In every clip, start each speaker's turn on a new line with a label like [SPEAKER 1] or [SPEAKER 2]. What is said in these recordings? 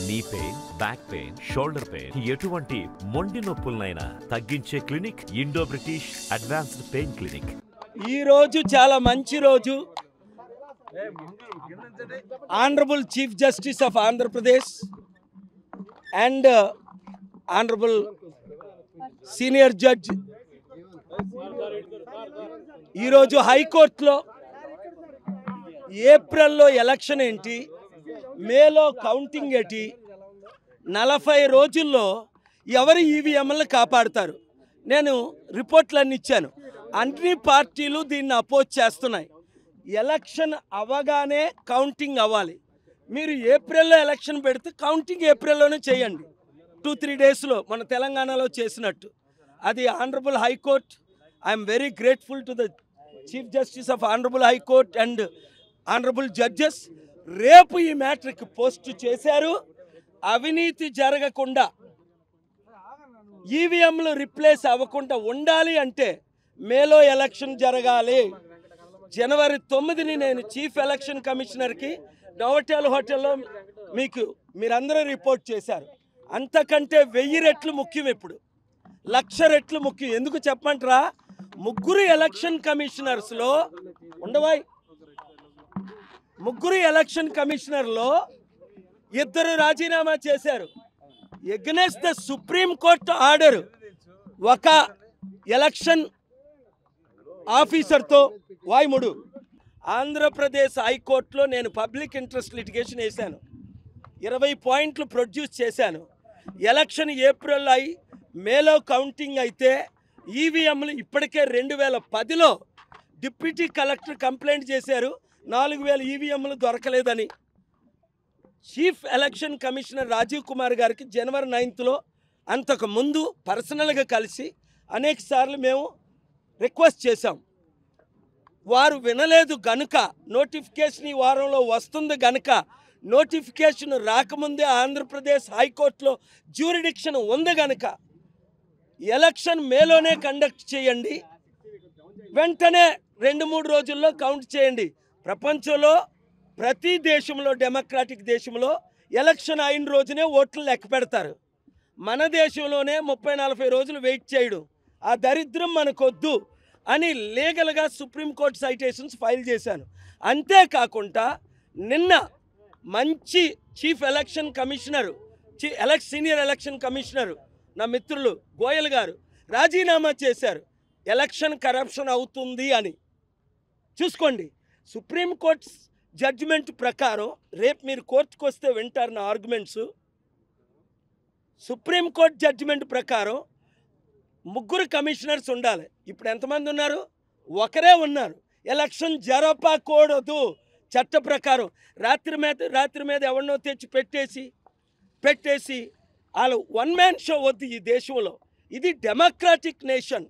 [SPEAKER 1] Knee pain, back pain, shoulder pain, ఎటువంటి మొండి నొప్పులనైనా తగ్గించే clinic Indo British advanced pain clinic.
[SPEAKER 2] ఈ రోజు చాలా మంచి రోజు. Honourable chief justice of Andhra Pradesh and honourable senior judge ఈరోజు హైకోర్టులో ఏప్రిల్లో ఎలక్షన్ ఏంటి, మేలో కౌంటింగ్ ఏంటి, 40 రోజుల్లో ఎవరు ఈవీఎంలను కాపాడుతారు. నేను రిపోర్ట్లన్నీ ఇచ్చాను. అన్ని పార్టీలు దీన్ని అపోజ్ చేస్తున్నాయి. ఎలక్షన్ అవ్వగానే కౌంటింగ్ అవ్వాలి. మీరు ఏప్రిల్లో ఎలక్షన్ పెడితే కౌంటింగ్ ఏప్రిల్లోనే చేయండి, 2-3 డేస్లో మన తెలంగాణలో చేసినట్టు. అది honourable high court. I'm very grateful to the chief justice of honourable high court and honourable judges. రేపు ఈ మ్యాటర్కి పోస్ట్ చేశారు. అవినీతి జరగకుండా, ఈవీఎంలు రిప్లేస్ అవ్వకుండా ఉండాలి అంటే మేలో ఎలక్షన్ జరగాలి. జనవరి 9ని నేను చీఫ్ ఎలక్షన్ కమిషనర్కి నోవోటెల్ హోటల్లో మీరందరూ రిపోర్ట్ చేశారు. అంతకంటే 1000 రెట్లు ముఖ్యం, ఇప్పుడు 1,00,000 రెట్లు ముఖ్యం. ఎందుకు చెప్పమంటారా? 3 ఎలక్షన్ కమిషనర్స్లో ఉండవాయి. 3 ఎలక్షన్ కమిషనర్లో 2 రాజీనామా చేశారు. Against the supreme court order. ఒక ఎలక్షన్ ఆఫీసర్తో వాయుముడు. ఆంధ్రప్రదేశ్ హైకోర్టులో నేను పబ్లిక్ ఇంట్రెస్ట్ లిటిగేషన్ వేశాను. 20 పాయింట్లు ప్రొడ్యూస్ చేశాను. ఎలక్షన్ ఏప్రిల్లో అయి మేలో కౌంటింగ్ అయితే ఈవీఎంలు ఇప్పటికే 2010లో డిప్యూటీ కలెక్టర్ కంప్లైంట్ చేశారు 4000 ఈవీఎంలు దొరకలేదని. Chief election commissioner Rajiv Kumar గారికి జనవరి 9th అంతకు ముందు పర్సనల్గా కలిసి అనేక సార్లు మేము రిక్వెస్ట్ చేశాం. వారు వినలేదు గనుక, నోటిఫికేషన్ ఈ వారంలో వస్తుంది గనుక, నోటిఫికేషన్ రాకముందే ఆంధ్రప్రదేశ్ హైకోర్టులో జ్యూరిడిక్షన్ ఉంది గనుక ఎలక్షన్ మేలోనే కండక్ట్ చేయండి, వెంటనే 2-3 రోజుల్లో కౌంట్ చేయండి. ప్రపంచంలో ప్రతి దేశంలో, డెమోక్రాటిక్ దేశంలో ఎలక్షన్ అయిన రోజునే ఓట్లు లెక్క పెడతారు. మన దేశంలోనే 30-40 రోజులు వెయిట్ చేయడం, ఆ దరిద్రం మనకొద్దు అని లీగల్గా సుప్రీంకోర్టు సైటేషన్స్ ఫైల్ చేశాను. అంతేకాకుండా నిన్న మంచి chief election commissioner, senior election commissioner నా మిత్రులు గోయల్ గారు రాజీనామా చేశారు. ఎలక్షన్ కరప్షన్ అవుతుంది అని. చూసుకోండి, సుప్రీంకోర్టు జడ్జిమెంట్ ప్రకారం రేపు మీరు కోర్టుకు వస్తే వింటారు నా ఆర్గ్యుమెంట్స్. సుప్రీంకోర్టు జడ్జిమెంట్ ప్రకారం 3 కమిషనర్స్ ఉండాలి. ఇప్పుడు ఎంతమంది ఉన్నారు? ఒకరే ఉన్నారు. ఎలక్షన్ జరపకూడదు చట్ట ప్రకారం. రాత్రి మీద ఎవరినో తెచ్చి పెట్టేసి వాళ్ళు 1 man షో వద్దు ఈ దేశంలో. ఇది democratic nation,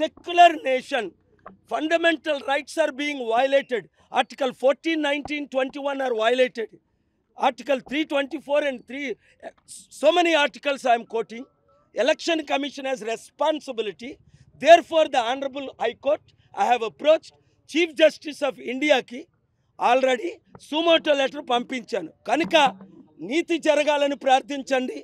[SPEAKER 2] secular nation. Fundamental rights are being violated. Article 14, 19, 21 are violated. Article 324 and 3, so many articles I am quoting. Election Commission has responsibility. Therefore, the Honorable High Court, I have approached Chief Justice of India ki already sumoto letter పంపించాను. కనుక నీతి జరగాలని ప్రార్థించండి.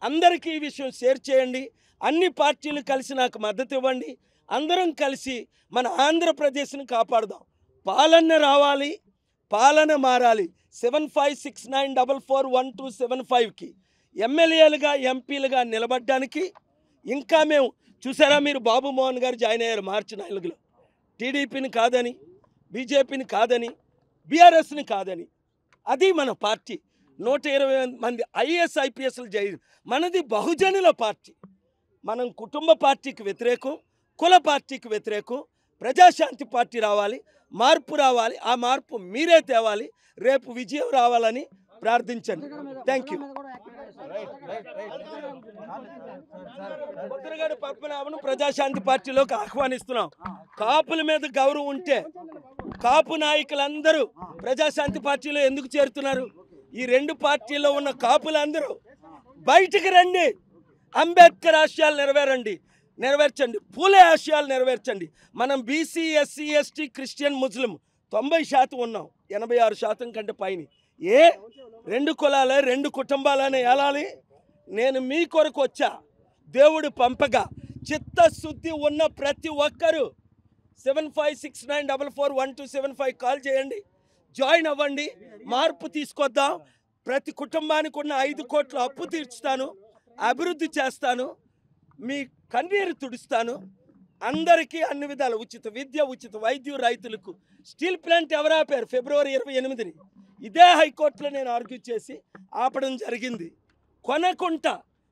[SPEAKER 2] అందరికీ ఈ విషయం share చేయండి. అన్ని పార్టీలు కలిసి నాకు మద్దతు ఇవ్వండి. అందరం కలిసి మన ఆంధ్రప్రదేశ్ని కాపాడుదాం. పాలన రావాలి, పాలన మారాలి. 7569441275కి ఎమ్మెల్యేలుగా, ఎంపీలుగా నిలబడ్డానికి ఇంకా మేము చూసారా, మీరు బాబు మోహన్ గారు జాయిన్ అయ్యారు మార్చి 4లో. టీడీపీని కాదని, బీజేపీని కాదని, బీఆర్ఎస్ని కాదని. అది మన పార్టీ. 120 మంది ఐఏఎస్ ఐపీఎస్లు జాయిన్. మనది బహుజనుల పార్టీ. మనం కుటుంబ పార్టీకి వ్యతిరేకం, కుల పార్టీకి వ్యతిరేకం. ప్రజాశాంతి పార్టీ రావాలి, మార్పు రావాలి. ఆ మార్పు మీరే తేవాలి. రేపు విజయం రావాలని ప్రార్థించండి. Thank you. ముద్రగడ పద్మనాభను ప్రజాశాంతి పార్టీలోకి ఆహ్వానిస్తున్నాం. కాపుల మీద గౌరవం ఉంటే కాపు నాయకులందరూ ప్రజాశాంతి పార్టీలో ఎందుకు చేరుతున్నారు? ఈ 2 పార్టీల్లో ఉన్న కాపులందరూ బయటికి రండి. అంబేద్కర్ ఆశయాలు నెరవేర్చండి, పూలే ఆశయాలు నెరవేర్చండి. మనం బీసీ, ఎస్సీ, ఎస్టీ, క్రిస్టియన్, ముస్లిం 90% ఉన్నాం, 86% కంటే పైన. ఏ 2 కులాలే 2 కుటుంబాలని ఏలాలి? నేను మీ కొరకు వచ్చా, దేవుడు పంపగా. చిత్తశుద్ధి ఉన్న ప్రతి ఒక్కరూ 7569441275 కాల్ చేయండి, జాయిన్ అవ్వండి, మార్పు తీసుకొద్దాం. ప్రతి కుటుంబానికి ఉన్న 5 కోట్ల అప్పు తీర్చుతాను, అభివృద్ధి చేస్తాను, మీ కన్నీరు తుడుస్తాను. అందరికీ అన్ని విధాల ఉచిత విద్య, ఉచిత వైద్యం, రైతులకు. స్టీల్ ప్లాంట్ ఎవరు ఆపారు? ఫిబ్రవరి 28ని ఇదే హైకోర్టులో నేను ఆర్గ్యూ చేసి ఆపడం జరిగింది. కొనకుంట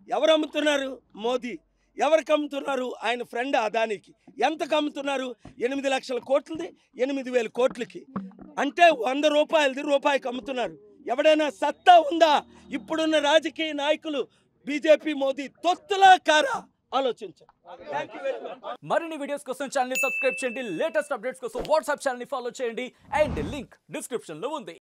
[SPEAKER 2] ఎవరు అమ్ముతున్నారు? మోదీ. ఎవరికి అమ్ముతున్నారు? ఆయన ఫ్రెండ్ అదానికి. ఎంతకు అమ్ముతున్నారు? 8 లక్షల కోట్లది 8,000 కోట్లకి. అంటే 100 రూపాయలది రూపాయికి అమ్ముతున్నారు. ఎవడైనా సత్తా ఉందా? ఇప్పుడున్న రాజకీయ నాయకులు బీజేపీ, మోదీ తొత్తులా కారా? ఆలోచించండి.
[SPEAKER 3] మరిన్ని వీడియోస్ కోసం ఛానల్ ని సబ్స్క్రైబ్ చేయండి, లేటెస్ట్ అప్డేట్స్ కోసం వాట్సాప్ ఛానల్ ని ఫాలో చేయండి, అండ్ లింక్ డిస్క్రిప్షన్ లో ఉంది.